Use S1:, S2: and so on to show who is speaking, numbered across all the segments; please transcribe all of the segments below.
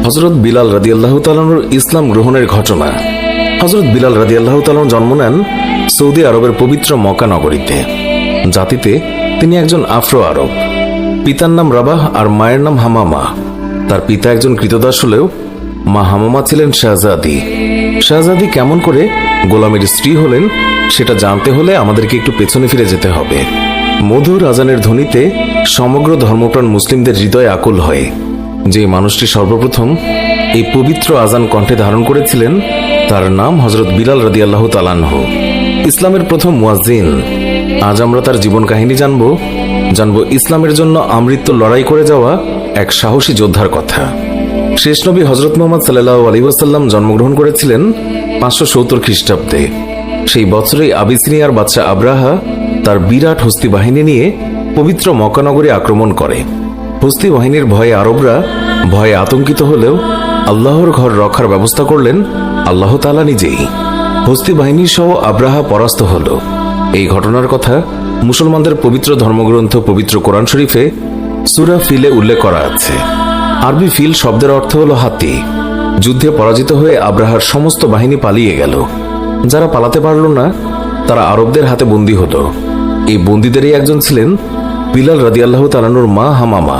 S1: হযরত বিলাল রাদিয়াল্লাহু তাআলা আনহুর ইসলাম গ্রহণের ঘটনা। হযরত বিলাল রাদিয়াল্লাহু তাআলা জন্ম নেন সৌদি আরবের পবিত্র মক্কা নগরীতে। জাতিতে তিনি একজন আফ্রো আরব। পিতার নাম রাবাহ আর মায়ের নাম হামামা। তার পিতা একজন কৃতদাস হলেও মা হামামা ছিলেন শাহজাদি। শাহজাদি কেমন করে গোলামের স্ত্রী হলেন সেটা জানতে হলে আমাদেরকে একটু পেছনে ফিরে যেতে হবে। মধুর আজানের ধ্বনিতে সমগ্র ধর্মপ্রাণ মুসলিমদের হৃদয় আকুল হয়। যে মানুষটি সর্বপ্রথম এই পবিত্র আজান কণ্ঠে ধারণ করেছিলেন তার নাম হযরত বিলাল রাদিয়াল্লাহু তাআলা আনহু, ইসলামের প্রথম মুয়াজ্জিন। আজ আমরা তার জীবন কাহিনী জানব ইসলামের জন্য আমৃত্যু লড়াই করে যাওয়া এক সাহসী যোদ্ধার কথা। শেষ নবী হযরত মুহাম্মদ সাল্লাল্লাহু আলাইহি ওয়াসাল্লাম জন্মগ্রহণ করেছিলেন 570 খ্রিস্টাব্দে। সেই বছরেই আবিসিনিয়ার বাদশা আব্রাহা তার বিরাট হস্তি বাহিনী নিয়ে পবিত্র মক্কা নগরী আক্রমণ করে। হস্তি বাহিনীর ভয়ে আরবরা ভয়ে আতঙ্কিত হলেও আল্লাহর ঘর রক্ষার ব্যবস্থা করলেন আল্লাহ তাআলা নিজেই। হস্তি বাহিনী সহ আব্রাহা পরাস্ত হল। এই ঘটনার কথা মুসলমানদের পবিত্র ধর্মগ্রন্থ পবিত্র কোরআন শরীফে সূরা ফিলে উল্লেখ করা আছে। আরবি ফিল শব্দের অর্থ হল হাতি। যুদ্ধে পরাজিত হয়ে আব্রাহার সমস্ত বাহিনী পালিয়ে গেল। যারা পালাতে পারল না তারা আরবদের হাতে বন্দী হল। এই বন্দীদেরই একজন ছিলেন বিলাল রাদিয়াল্লাহু তাআলা আনহুর মা হামামা।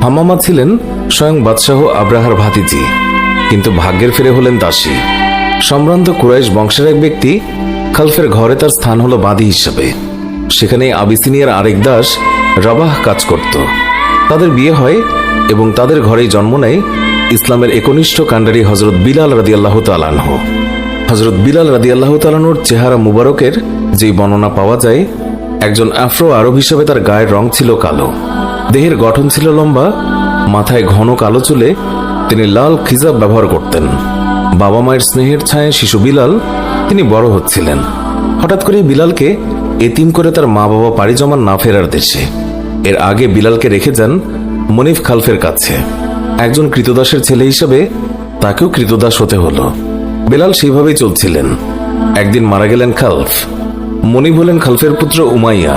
S1: হামামা ছিলেন স্বয়ং বাদশাহ আব্রাহার ভাতিজি, কিন্তু ভাগ্যের ফেরে হলেন দাসী। সম্ভ্রান্ত কুরাইশ বংশের এক ব্যক্তি খালফের ঘরে তার স্থান হলো বাদী হিসেবে। সেখানে আবিসিনিয়ার আরেক দাস রাবাহ কাজ করত। তাদের বিয়ে হয় এবং তাদের ঘরেই জন্ম নেয় ইসলামের একনিষ্ঠ কাণ্ডারি হযরত বিলাল রাদিয়াল্লাহু তাআলা আনহু। হযরত বিলাল রাদিয়াল্লাহু তাআলা আনহুর চেহারা মুবারকের যে বর্ণনা পাওয়া যায়, একজন আফ্রো আরব হিসেবে তার গায়ের রং ছিল কালো, দেহের গঠন ছিল লম্বা, মাথায় ঘন কালো চুলে তিনি লাল খিজাব ব্যবহার করতেন। বাবা মায়ের স্নেহের ছায়ায় শিশু বিলাল তিনি বড় হচ্ছিলেন। হঠাৎ করে বিলালকে এতিম করে তার মা বাবা পাড়ি জমান না ফেরার দেশে। এর আগে বিলালকে রেখে যান মনিফ খালফের কাছে। একজন কৃতদাসের ছেলে হিসেবে তাকেও কৃতদাস হতে হলো। বিলাল সেইভাবেই চলছিলেন। একদিন মারা গেলেন খালফ। মনিব হলেন খালফের পুত্র উমাইয়া।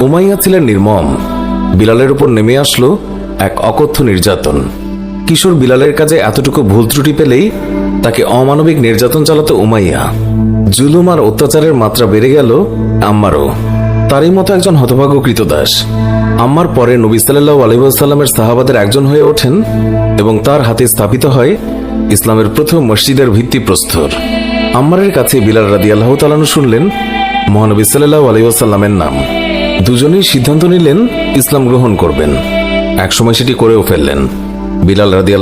S1: উমাইয়া ছিলেন নির্মম। বিলালের উপর নেমে আসলো এক অকথ্য নির্যাতন। কিশোর বিলালের কাজে এতটুকু ভুল ত্রুটি পেলেই তাকে অমানবিক নির্যাতন চালাতো উমাইয়া। জুলুম আর অত্যাচারের মাত্রা বেড়ে গেল আম্মারও। তারই মতো একজন হতভাগ্য কৃতদাস আম্মার পরে নবী সাল্লাল্লাহু আলাইহি ওয়াসাল্লামের সাহাবাদের একজন হয়ে ওঠেন এবং তার হাতে স্থাপিত হয় ইসলামের প্রথম মসজিদের ভিত্তিপ্রস্তর। আম্মারের কাছে বিলাল রাদিয়াল্লাহু তাআলা আনহু শুনলেন মহানবী সাল্লাল্লাহু আলাইহি ওয়াসাল্লামের নাম। দুজনেই সিদ্ধান্ত নিলেন ইসলাম গ্রহণ করবেন। একসময় সেটি করেও ফেললেন। বিলাল রাদিয়াল্লাহু